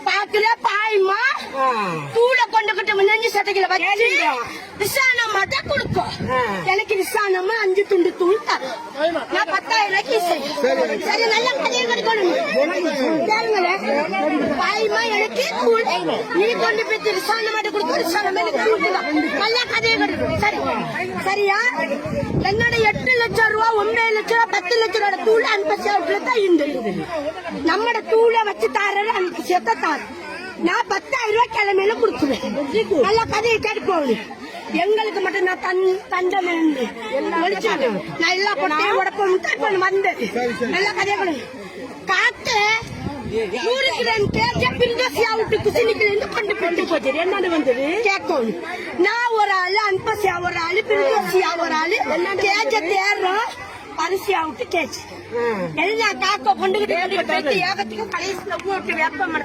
பாக்குற பாய்மா தூள கொண்டுகிட்டு நெஞ்சு சட்டைகளை வச்சு விசானமா தான் கொடுக்கும். எனக்கு விசானமா 5 துண்டு தூள் தரும். நான் 10,000 ரூபாய்க்கு சரி நல்ல கதையை கொடுக்கணும். பாய்மா எனக்கு தூள் நீ கொண்டு போய் விசானமாட்ட கொடுக்க விசானம் எனக்கு தூள் நல்ல கதையை கொடுக்கணும். சரி சரியா? என்னோட 8 லட்சம் ரூபா 9 லட்சம் ரூபா 10 லட்சம் ரூபா தூள் அனுப்ப தான் இருந்தது. நம்மட தூளை வச்சு தாரது அனுப்ப சேர்த்த தாரு. நான் 10,000 ரூபாய் கிழமையில கொடுத்துவேன். நல்ல கதையை கேட்போம். எங்களுக்கு மட்டும் நான் தண்டம் நான் எல்லா பொட்டையும் உடப்போம் வந்து நல்ல கதையை கொடுங்க. காத்து 100 கிராம் கேஜ பிண்டோசியா விட்டு குசினிக்கிலிருந்து கொண்டு போட்டு போச்சு. என்னன்னு வந்தது கேட்கணும். நான் ஒரு ஆளு அன்பசியா ஒரு ஆளு பிண்டோசியா ஒரு ஆளு கேஜ தேர்றோம் பரிசியா விட்டு கேச்சு எல்லாம் காக்க கொண்டுகிட்டு ஏகத்துக்கு கடைசியில போட்டு வேப்ப